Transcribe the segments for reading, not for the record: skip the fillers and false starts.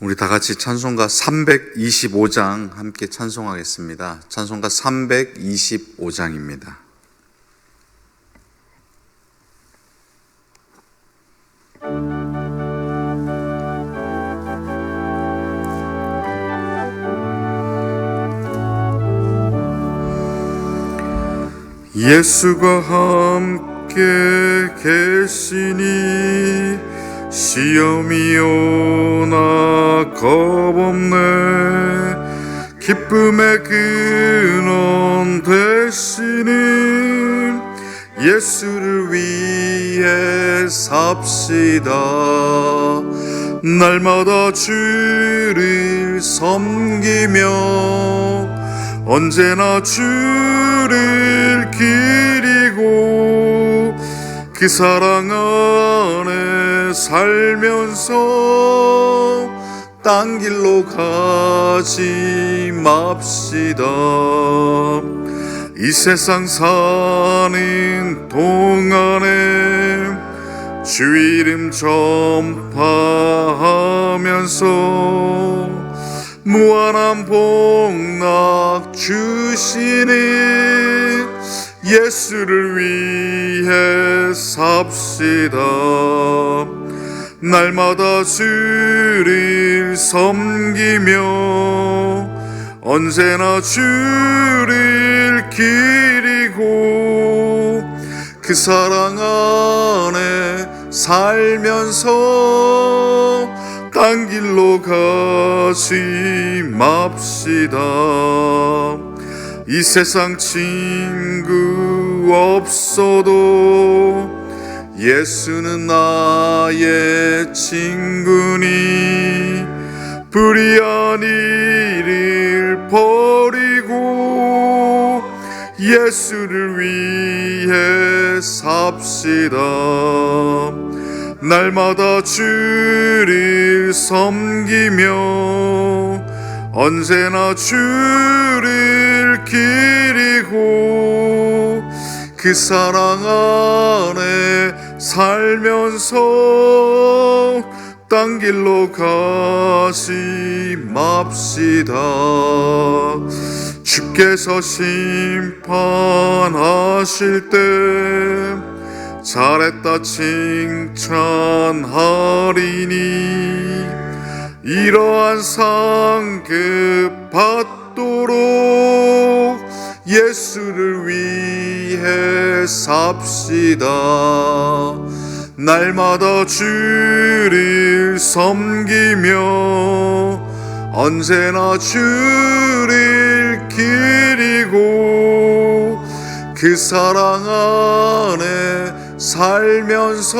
우리 다 같이 찬송가 325장 함께 찬송하겠습니다. 찬송가 325장입니다. 예수가 함께 계시니 시험이 오나 겁없네. 기쁨의 근원 되시는 예수를 위해 삽시다. 날마다 주를 섬기며 언제나 주를 기리고 그 사랑 안에 살면서 딴 길로 가지 맙시다. 이 세상 사는 동안에 주 이름 전파하면서 무한한 복락 주시는 예수를 위해 삽시다. 날마다 주를 섬기며 언제나 주를 기리고 그 사랑 안에 살면서 딴 길로 가지 맙시다. 이 세상 친구 없어도 예수는 나의 친구니 불의한 일을 버리고 예수를 위해 삽시다. 날마다 주를 섬기며 언제나 주를 기리고 그 사랑 안에 살면서 딴 길로 가지 맙시다. 주께서 심판하실 때 잘했다 칭찬하리니 이러한 상급 받도록 예수를 위해 삽시다. 날마다 주를 섬기며 언제나 주를 기리고 그 사랑 안에 살면서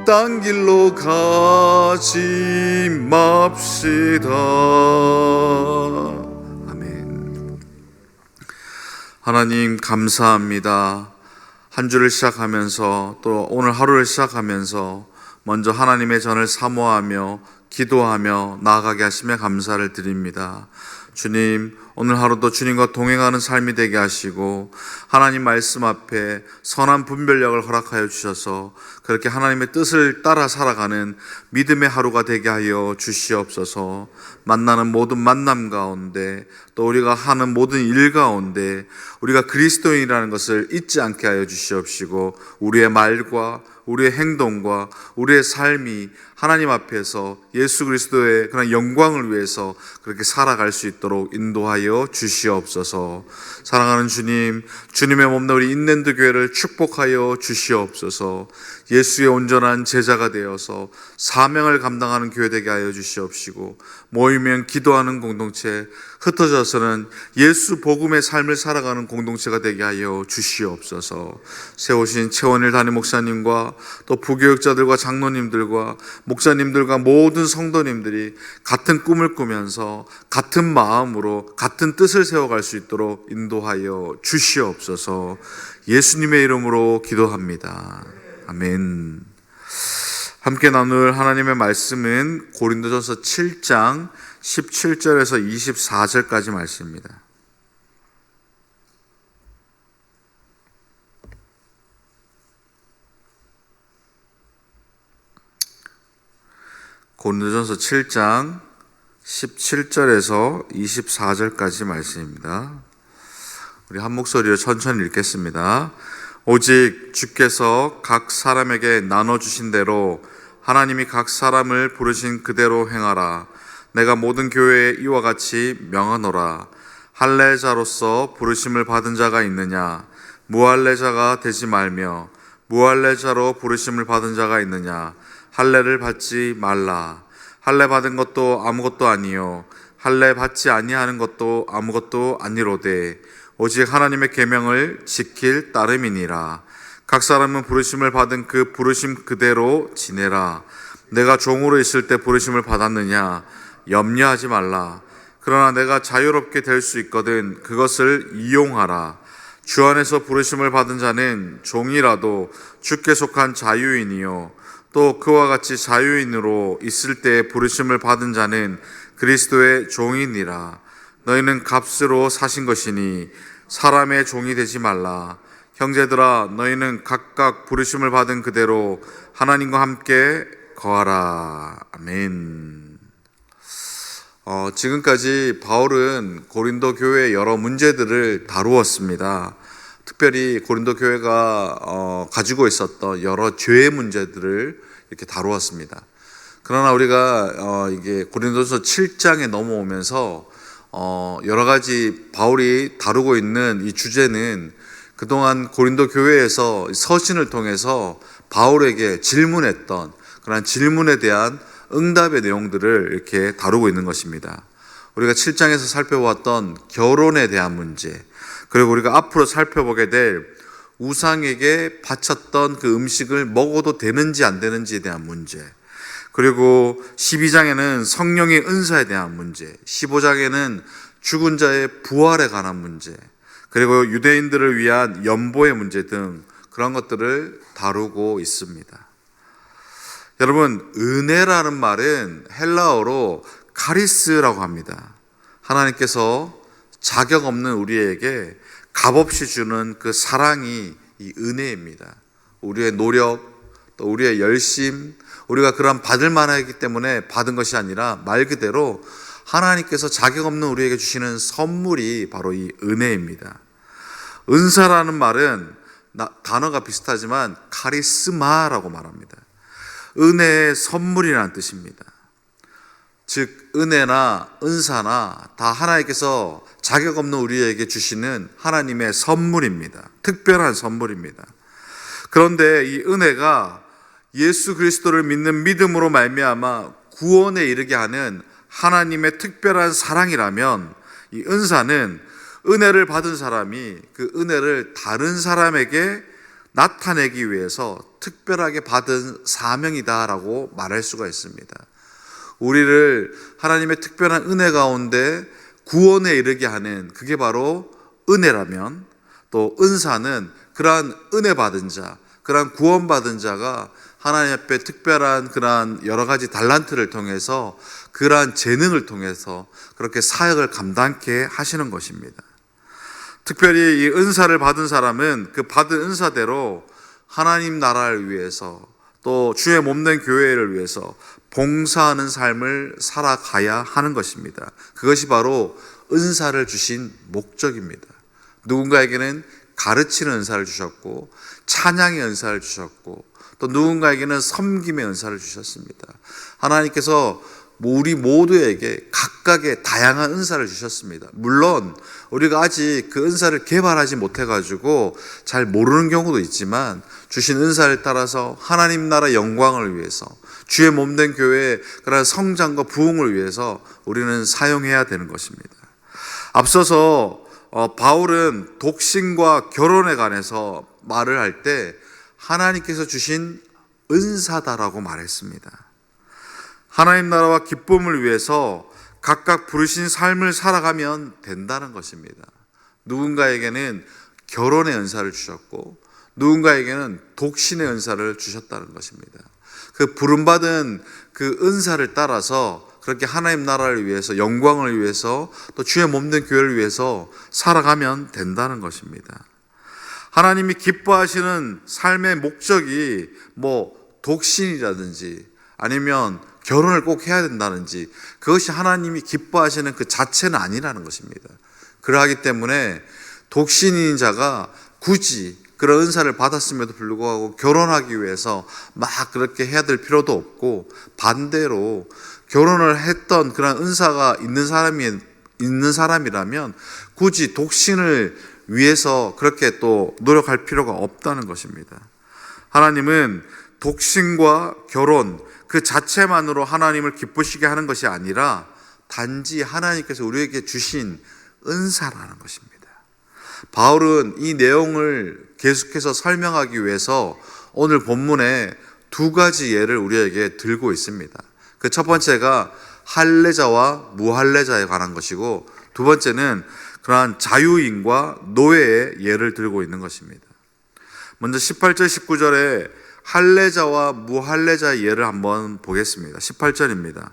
딴 길로 가지 맙시다. 아멘. 하나님 감사합니다. 한 주를 시작하면서 또 오늘 하루를 시작하면서 먼저 하나님의 전을 사모하며 기도하며 나아가게 하시며 감사를 드립니다. 주님, 오늘 하루도 주님과 동행하는 삶이 되게 하시고 하나님 말씀 앞에 선한 분별력을 허락하여 주셔서 그렇게 하나님의 뜻을 따라 살아가는 믿음의 하루가 되게 하여 주시옵소서. 만나는 모든 만남 가운데 또 우리가 하는 모든 일 가운데 우리가 그리스도인이라는 것을 잊지 않게 하여 주시옵시고 우리의 말과 우리의 행동과 우리의 삶이 하나님 앞에서 예수 그리스도의 그런 영광을 위해서 그렇게 살아갈 수 있도록 인도하여 주시옵소서. 사랑하는 주님, 주님의 몸 우리 인랜드 교회를 축복하여 주시옵소서. 예수의 온전한 제자가 되어서 사명을 감당하는 교회 되게 하여 주시옵시고 모이면 기도하는 공동체, 흩어져서는 예수 복음의 삶을 살아가는 공동체가 되게 하여 주시옵소서. 세우신 최원일 담임 목사님과 또 부교육자들과 장로님들과 목사님들과 모든 성도님들이 같은 꿈을 꾸면서 같은 마음으로 같은 뜻을 세워갈 수 있도록 인도하여 주시옵소서. 예수님의 이름으로 기도합니다. 아멘. 함께 나눌 하나님의 말씀은 고린도전서 7장 17절에서 24절까지 말씀입니다. 고린도전서 7장 17절에서 24절까지 말씀입니다. 우리 한 목소리로 천천히 읽겠습니다. 오직 주께서 각 사람에게 나눠주신 대로 하나님이 각 사람을 부르신 그대로 행하라. 내가 모든 교회에 이와 같이 명하노라. 할례자로서 부르심을 받은 자가 있느냐? 무할례자가 되지 말며, 무할례자로 부르심을 받은 자가 있느냐? 할례를 받지 말라. 할례 받은 것도 아무것도 아니요 할례 받지 아니하는 것도 아무것도 아니로되 오직 하나님의 계명을 지킬 따름이니라. 각 사람은 부르심을 받은 그 부르심 그대로 지내라. 내가 종으로 있을 때 부르심을 받았느냐? 염려하지 말라. 그러나 내가 자유롭게 될 수 있거든 그것을 이용하라. 주 안에서 부르심을 받은 자는 종이라도 주께 속한 자유인이요 또 그와 같이 자유인으로 있을 때 부르심을 받은 자는 그리스도의 종이니라. 너희는 값으로 사신 것이니 사람의 종이 되지 말라. 형제들아, 너희는 각각 부르심을 받은 그대로 하나님과 함께 거하라. 아멘. 지금까지 바울은 고린도 교회의 여러 문제들을 다루었습니다. 특별히 고린도 교회가 가지고 있었던 여러 죄의 문제들을 이렇게 다루었습니다. 그러나 우리가 이게 고린도서 7장에 넘어오면서 여러 가지 바울이 다루고 있는 이 주제는 그동안 고린도 교회에서 서신을 통해서 바울에게 질문했던 그런 질문에 대한 응답의 내용들을 이렇게 다루고 있는 것입니다. 우리가 7장에서 살펴보았던 결혼에 대한 문제, 그리고 우리가 앞으로 살펴보게 될 우상에게 바쳤던 그 음식을 먹어도 되는지 안 되는지에 대한 문제, 그리고 12장에는 성령의 은사에 대한 문제, 15장에는 죽은 자의 부활에 관한 문제, 그리고 유대인들을 위한 연보의 문제 등 그런 것들을 다루고 있습니다. 여러분, 은혜라는 말은 헬라어로 카리스라고 합니다. 하나님께서 자격 없는 우리에게 값없이 주는 그 사랑이 이 은혜입니다. 우리의 노력, 또 우리의 열심, 우리가 그런 받을 만하기 때문에 받은 것이 아니라 말 그대로 하나님께서 자격 없는 우리에게 주시는 선물이 바로 이 은혜입니다. 은사라는 말은 단어가 비슷하지만 카리스마라고 말합니다. 은혜의 선물이라는 뜻입니다. 즉 은혜나 은사나 다 하나님께서 자격 없는 우리에게 주시는 하나님의 선물입니다. 특별한 선물입니다. 그런데 이 은혜가 예수 그리스도를 믿는 믿음으로 말미암아 구원에 이르게 하는 하나님의 특별한 사랑이라면, 이 은사는 은혜를 받은 사람이 그 은혜를 다른 사람에게 나타내기 위해서 특별하게 받은 사명이다라고 말할 수가 있습니다. 우리를 하나님의 특별한 은혜 가운데 구원에 이르게 하는 그게 바로 은혜라면, 또 은사는 그러한 은혜 받은 자, 그러한 구원받은 자가 하나님 앞에 특별한 그러한 여러 가지 달란트를 통해서, 그러한 재능을 통해서 그렇게 사역을 감당케 하시는 것입니다. 특별히 이 은사를 받은 사람은 그 받은 은사대로 하나님 나라를 위해서, 또 주의 몸된 교회를 위해서 봉사하는 삶을 살아가야 하는 것입니다. 그것이 바로 은사를 주신 목적입니다. 누군가에게는 가르치는 은사를 주셨고, 찬양의 은사를 주셨고, 또 누군가에게는 섬김의 은사를 주셨습니다. 하나님께서 우리 모두에게 각각의 다양한 은사를 주셨습니다. 물론 우리가 아직 그 은사를 개발하지 못해가지고 잘 모르는 경우도 있지만, 주신 은사를 따라서 하나님 나라 영광을 위해서, 주의 몸된 교회의 그런 성장과 부흥을 위해서 우리는 사용해야 되는 것입니다. 앞서서 바울은 독신과 결혼에 관해서 말을 할 때 하나님께서 주신 은사다라고 말했습니다. 하나님 나라와 기쁨을 위해서 각각 부르신 삶을 살아가면 된다는 것입니다. 누군가에게는 결혼의 은사를 주셨고, 누군가에게는 독신의 은사를 주셨다는 것입니다. 그 부름받은 그 은사를 따라서 그렇게 하나님 나라를 위해서, 영광을 위해서, 또 주의 몸된 교회를 위해서 살아가면 된다는 것입니다. 하나님이 기뻐하시는 삶의 목적이 독신이라든지 아니면 결혼을 꼭 해야 된다는지, 그것이 하나님이 기뻐하시는 그 자체는 아니라는 것입니다. 그러하기 때문에 독신인 자가 굳이 그런 은사를 받았음에도 불구하고 결혼하기 위해서 막 그렇게 해야 될 필요도 없고, 반대로 결혼을 했던 그런 은사가 있는 사람이라면 굳이 독신을 위해서 그렇게 또 노력할 필요가 없다는 것입니다. 하나님은 독신과 결혼 그 자체만으로 하나님을 기쁘시게 하는 것이 아니라 단지 하나님께서 우리에게 주신 은사라는 것입니다. 바울은 이 내용을 계속해서 설명하기 위해서 오늘 본문에 두 가지 예를 우리에게 들고 있습니다. 그 첫 번째가 할례자와 무할례자에 관한 것이고, 두 번째는 그러한 자유인과 노예의 예를 들고 있는 것입니다. 먼저 18절 19절에 할례자와 무할례자의 예를 한번 보겠습니다. 18절입니다.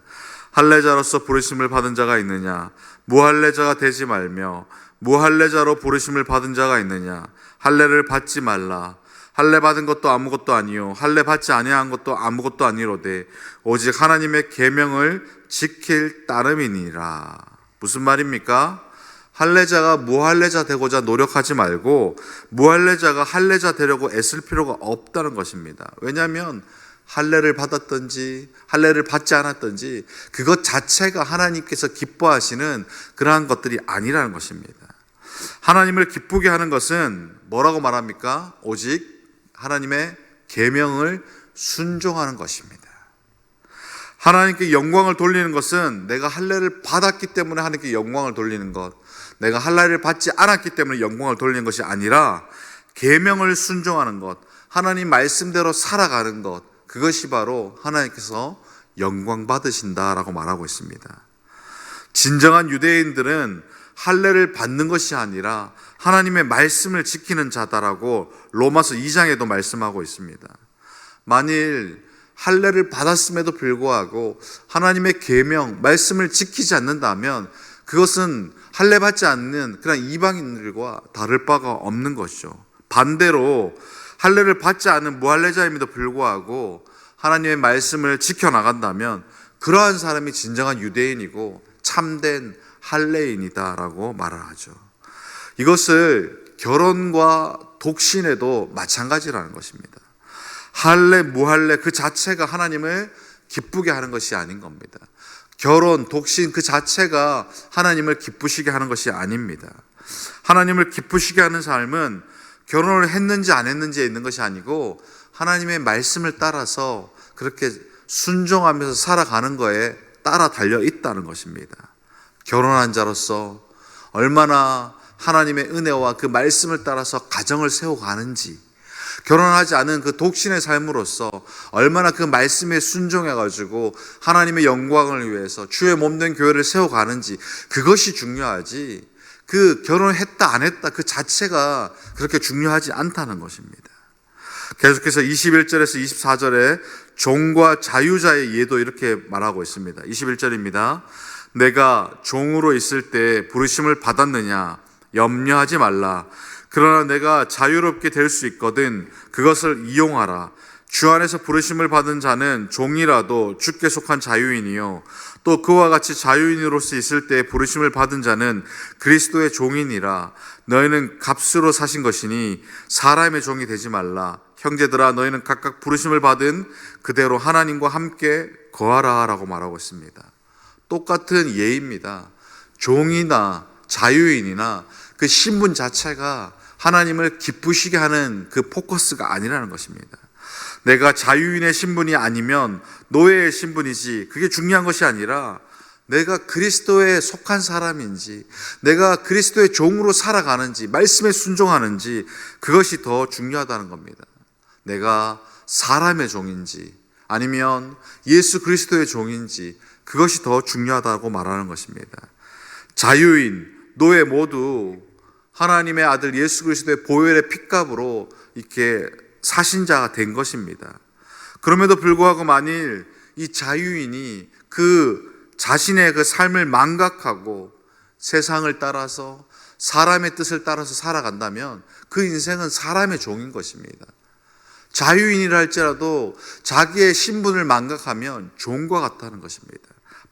할례자로서 부르심을 받은 자가 있느냐? 무할례자가 되지 말며 무할례자로 부르심을 받은 자가 있느냐? 할례를 받지 말라. 할례 받은 것도 아무것도 아니요 할례 받지 아니한 것도 아무것도 아니로되 오직 하나님의 계명을 지킬 따름이니라. 무슨 말입니까? 할례자가 무할례자 되고자 노력하지 말고 무할례자가 할례자 되려고 애쓸 필요가 없다는 것입니다. 왜냐하면 할례를 받았든지 할례를 받지 않았든지 그것 자체가 하나님께서 기뻐하시는 그러한 것들이 아니라는 것입니다. 하나님을 기쁘게 하는 것은 뭐라고 말합니까? 오직 하나님의 계명을 순종하는 것입니다. 하나님께 영광을 돌리는 것은 내가 할례를 받았기 때문에 하나님께 영광을 돌리는 것, 내가 할례를 받지 않았기 때문에 영광을 돌리는 것이 아니라 계명을 순종하는 것, 하나님 말씀대로 살아가는 것, 그것이 바로 하나님께서 영광 받으신다라고 말하고 있습니다. 진정한 유대인들은 할례를 받는 것이 아니라 하나님의 말씀을 지키는 자다라고 로마서 2장에도 말씀하고 있습니다. 만일 할례를 받았음에도 불구하고 하나님의 계명, 말씀을 지키지 않는다면 그것은 할례 받지 않는 그냥 이방인들과 다를 바가 없는 것이죠. 반대로 할례를 받지 않은 무할례자임에도 불구하고 하나님의 말씀을 지켜나간다면 그러한 사람이 진정한 유대인이고 참된 할례인이다라고 말을 하죠. 이것을 결혼과 독신에도 마찬가지라는 것입니다. 할례, 무할례 그 자체가 하나님을 기쁘게 하는 것이 아닌 겁니다. 결혼, 독신 그 자체가 하나님을 기쁘시게 하는 것이 아닙니다. 하나님을 기쁘시게 하는 삶은 결혼을 했는지 안 했는지에 있는 것이 아니고 하나님의 말씀을 따라서 그렇게 순종하면서 살아가는 거에 따라 달려 있다는 것입니다. 결혼한 자로서 얼마나 하나님의 은혜와 그 말씀을 따라서 가정을 세워가는지, 결혼하지 않은 그 독신의 삶으로서 얼마나 그 말씀에 순종해가지고 하나님의 영광을 위해서 주의 몸된 교회를 세워가는지, 그것이 중요하지 그 결혼했다 안 했다 그 자체가 그렇게 중요하지 않다는 것입니다. 계속해서 21절에서 24절에 종과 자유자의 예도 이렇게 말하고 있습니다. 21절입니다. 내가 종으로 있을 때 부르심을 받았느냐? 염려하지 말라. 그러나 내가 자유롭게 될 수 있거든 그것을 이용하라. 주 안에서 부르심을 받은 자는 종이라도 주께 속한 자유인이요 또 그와 같이 자유인으로서 있을 때 부르심을 받은 자는 그리스도의 종이니라. 너희는 값으로 사신 것이니 사람의 종이 되지 말라. 형제들아 너희는 각각 부르심을 받은 그대로 하나님과 함께 거하라 라고 말하고 있습니다. 똑같은 예입니다. 종이나 자유인이나 그 신분 자체가 하나님을 기쁘시게 하는 그 포커스가 아니라는 것입니다. 내가 자유인의 신분이 아니면 노예의 신분이지 그게 중요한 것이 아니라 내가 그리스도에 속한 사람인지 내가 그리스도의 종으로 살아가는지 말씀에 순종하는지 그것이 더 중요하다는 겁니다. 내가 사람의 종인지 아니면 예수 그리스도의 종인지 그것이 더 중요하다고 말하는 것입니다. 자유인, 노예 모두 하나님의 아들 예수 그리스도의 보혈의 핏값으로 이렇게 사신 자가 된 것입니다. 그럼에도 불구하고 만일 이 자유인이 그 자신의 그 삶을 망각하고 세상을 따라서 사람의 뜻을 따라서 살아간다면 그 인생은 사람의 종인 것입니다. 자유인이라 할지라도 자기의 신분을 망각하면 종과 같다는 것입니다.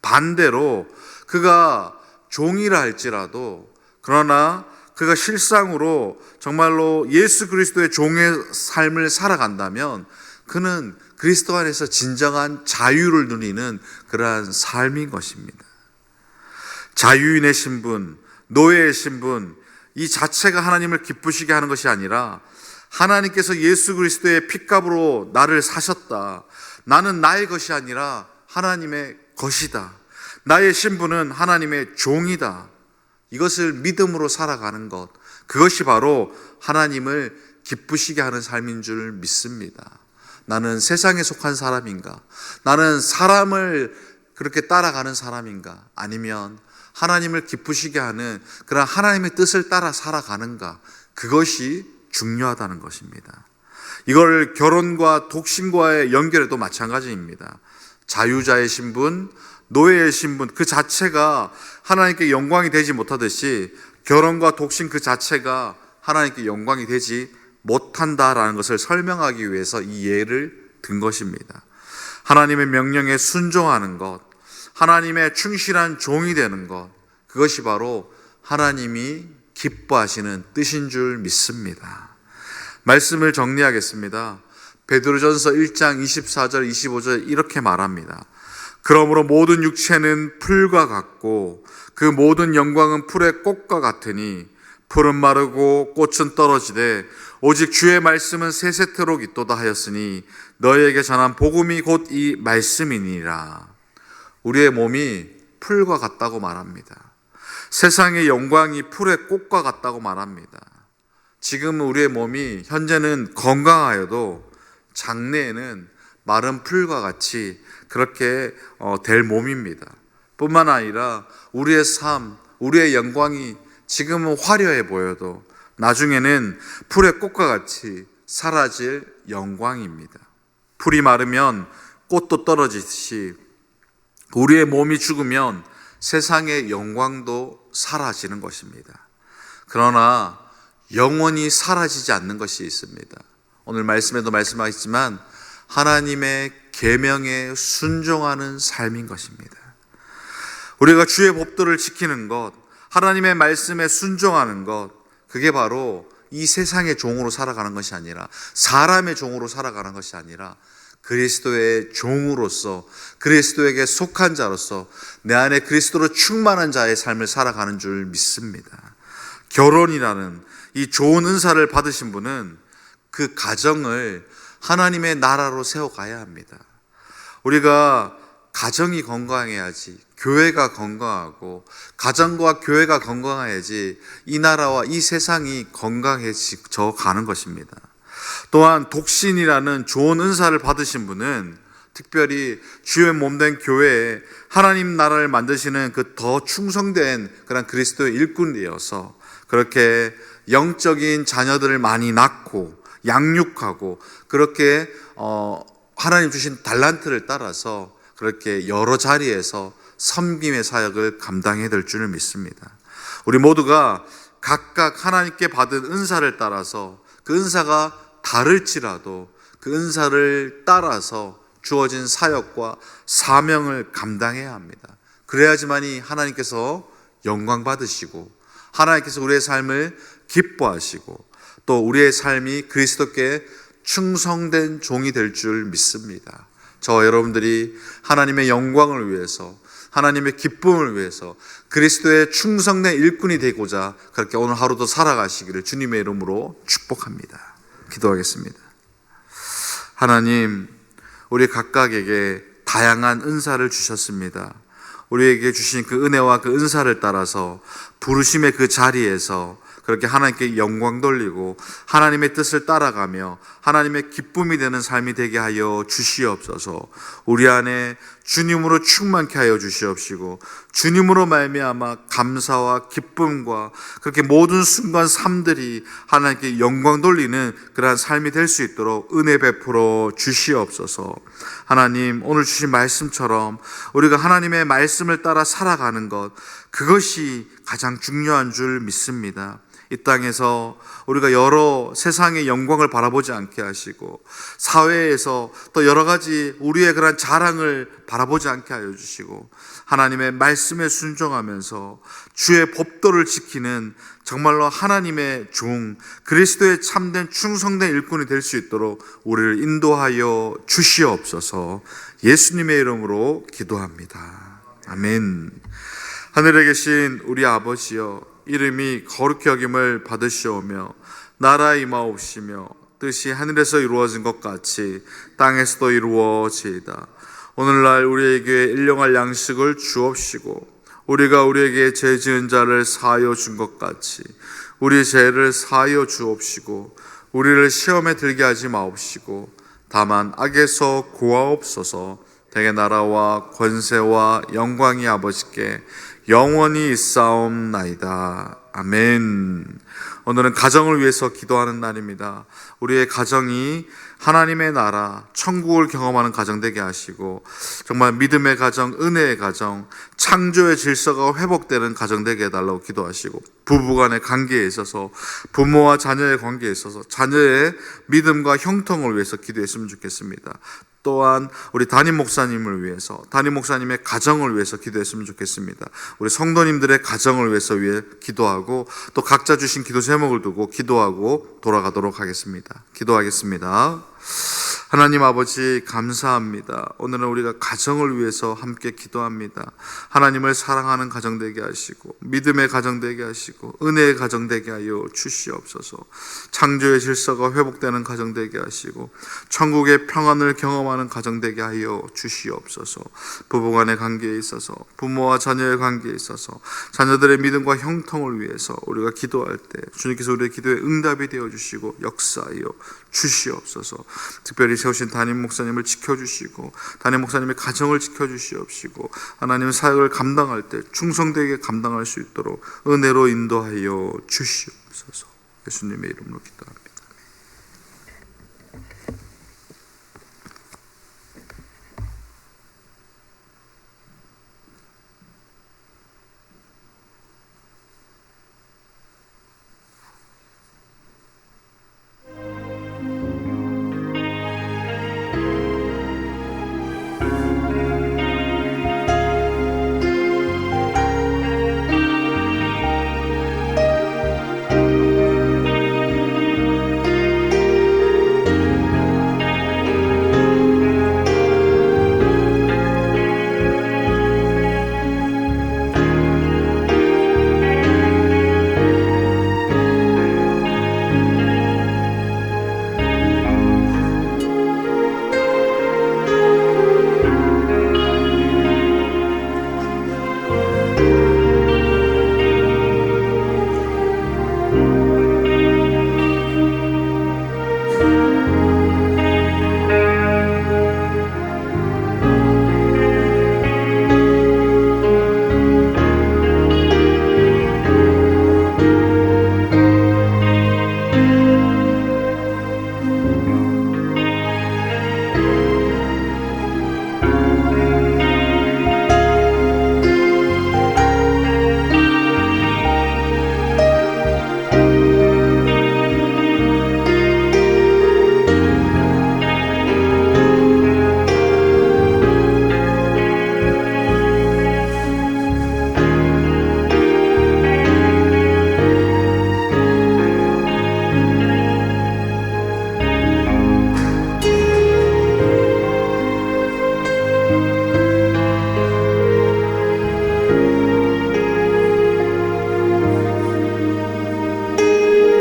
반대로 그가 종이라 할지라도 그러나 그가 실상으로 정말로 예수 그리스도의 종의 삶을 살아간다면 그는 그리스도 안에서 진정한 자유를 누리는 그러한 삶인 것입니다. 자유인의 신분, 노예의 신분, 이 자체가 하나님을 기쁘시게 하는 것이 아니라 하나님께서 예수 그리스도의 핏값으로 나를 사셨다. 나는 나의 것이 아니라 하나님의 것이다. 나의 신분은 하나님의 종이다. 이것을 믿음으로 살아가는 것, 그것이 바로 하나님을 기쁘시게 하는 삶인 줄 믿습니다. 나는 세상에 속한 사람인가? 나는 사람을 그렇게 따라가는 사람인가? 아니면 하나님을 기쁘시게 하는 그런 하나님의 뜻을 따라 살아가는가? 그것이 중요하다는 것입니다. 이걸 결혼과 독신과의 연결에도 마찬가지입니다. 자유자의 신분, 노예의 신분 그 자체가 하나님께 영광이 되지 못하듯이 결혼과 독신 그 자체가 하나님께 영광이 되지 못한다라는 것을 설명하기 위해서 이 예를 든 것입니다. 하나님의 명령에 순종하는 것, 하나님의 충실한 종이 되는 것, 그것이 바로 하나님이 기뻐하시는 뜻인 줄 믿습니다. 말씀을 정리하겠습니다. 베드로전서 1장 24절 25절 이렇게 말합니다. 그러므로 모든 육체는 풀과 같고 그 모든 영광은 풀의 꽃과 같으니 풀은 마르고 꽃은 떨어지되 오직 주의 말씀은 세세토록 있도다 하였으니 너희에게 전한 복음이 곧 이 말씀이니라. 우리의 몸이 풀과 같다고 말합니다. 세상의 영광이 풀의 꽃과 같다고 말합니다. 지금 우리의 몸이 현재는 건강하여도 장래에는 마른 풀과 같이 그렇게 될 몸입니다. 뿐만 아니라 우리의 삶, 우리의 영광이 지금은 화려해 보여도 나중에는 풀의 꽃과 같이 사라질 영광입니다. 풀이 마르면 꽃도 떨어지듯이 우리의 몸이 죽으면 세상의 영광도 사라지는 것입니다. 그러나 영원히 사라지지 않는 것이 있습니다. 오늘 말씀에도 말씀하셨지만 하나님의 계명에 순종하는 삶인 것입니다. 우리가 주의 법도를 지키는 것, 하나님의 말씀에 순종하는 것, 그게 바로 이 세상의 종으로 살아가는 것이 아니라 사람의 종으로 살아가는 것이 아니라 그리스도의 종으로서 그리스도에게 속한 자로서 내 안에 그리스도로 충만한 자의 삶을 살아가는 줄 믿습니다. 결혼이라는 이 좋은 은사를 받으신 분은 그 가정을 하나님의 나라로 세워가야 합니다. 우리가 가정이 건강해야지 교회가 건강하고 가정과 교회가 건강해야지 이 나라와 이 세상이 건강해져 가는 것입니다. 또한 독신이라는 좋은 은사를 받으신 분은 특별히 주의 몸된 교회에 하나님 나라를 만드시는 그 더 충성된 그런 그리스도의 일꾼이어서 그렇게 영적인 자녀들을 많이 낳고 양육하고 그렇게 하나님 주신 달란트를 따라서 그렇게 여러 자리에서 섬김의 사역을 감당해야 될 줄 믿습니다. 우리 모두가 각각 하나님께 받은 은사를 따라서 그 은사가 다를지라도 그 은사를 따라서 주어진 사역과 사명을 감당해야 합니다. 그래야지만이 하나님께서 영광 받으시고 하나님께서 우리의 삶을 기뻐하시고 또 우리의 삶이 그리스도께 충성된 종이 될 줄 믿습니다. 저 여러분들이 하나님의 영광을 위해서 하나님의 기쁨을 위해서 그리스도의 충성된 일꾼이 되고자 그렇게 오늘 하루도 살아가시기를 주님의 이름으로 축복합니다. 기도하겠습니다. 하나님, 우리 각각에게 다양한 은사를 주셨습니다. 우리에게 주신 그 은혜와 그 은사를 따라서 부르심의 그 자리에서 그렇게 하나님께 영광 돌리고 하나님의 뜻을 따라가며 하나님의 기쁨이 되는 삶이 되게 하여 주시옵소서. 우리 안에 주님으로 충만케 하여 주시옵시고 주님으로 말미암아 감사와 기쁨과 그렇게 모든 순간 삶들이 하나님께 영광 돌리는 그러한 삶이 될 수 있도록 은혜 베풀어 주시옵소서. 하나님, 오늘 주신 말씀처럼 우리가 하나님의 말씀을 따라 살아가는 것, 그것이 가장 중요한 줄 믿습니다. 이 땅에서 우리가 여러 세상의 영광을 바라보지 않게 하시고 사회에서 또 여러 가지 우리의 그런 자랑을 바라보지 않게 하여 주시고 하나님의 말씀에 순종하면서 주의 법도를 지키는 정말로 하나님의 종, 그리스도의 참된 충성된 일꾼이 될 수 있도록 우리를 인도하여 주시옵소서. 예수님의 이름으로 기도합니다. 아멘. 하늘에 계신 우리 아버지여, 이름이 거룩히 여김을 받으시오며 나라 임하옵시며 뜻이 하늘에서 이루어진 것 같이 땅에서도 이루어지이다. 오늘날 우리에게 일용할 양식을 주옵시고 우리가 우리에게 죄 지은 자를 사하여 준 것 같이 우리 죄를 사하여 주옵시고 우리를 시험에 들게 하지 마옵시고 다만 악에서 구하옵소서. 대개 나라와 권세와 영광이 아버지께 영원히 있사옵나이다. 아멘. 오늘은 가정을 위해서 기도하는 날입니다. 우리의 가정이 하나님의 나라, 천국을 경험하는 가정 되게 하시고 정말 믿음의 가정, 은혜의 가정, 창조의 질서가 회복되는 가정 되게 해달라고 기도하시고 부부간의 관계에 있어서 부모와 자녀의 관계에 있어서 자녀의 믿음과 형통을 위해서 기도했으면 좋겠습니다. 또한 우리 담임 목사님을 위해서, 담임 목사님의 가정을 위해서 기도했으면 좋겠습니다. 우리 성도님들의 가정을 위해서 기도하고 또 각자 주신 기도 제목을 두고 기도하고 돌아가도록 하겠습니다. 기도하겠습니다. 하나님 아버지 감사합니다. 오늘은 우리가 가정을 위해서 함께 기도합니다. 하나님을 사랑하는 가정 되게 하시고 믿음의 가정 되게 하시고 은혜의 가정 되게 하여 주시옵소서. 창조의 질서가 회복되는 가정 되게 하시고 천국의 평안을 경험하는 가정 되게 하여 주시옵소서. 부부간의 관계에 있어서 부모와 자녀의 관계에 있어서 자녀들의 믿음과 형통을 위해서 우리가 기도할 때 주님께서 우리의 기도에 응답이 되어 주시고 역사하여 주시옵소서. 특별히 세우신 담임 목사님을 지켜주시고 담임 목사님의 가정을 지켜주시옵시고 하나님 사역을 감당할 때 충성되게 감당할 수 있도록 은혜로 인도하여 주시옵소서. 예수님의 이름으로 기도합니다.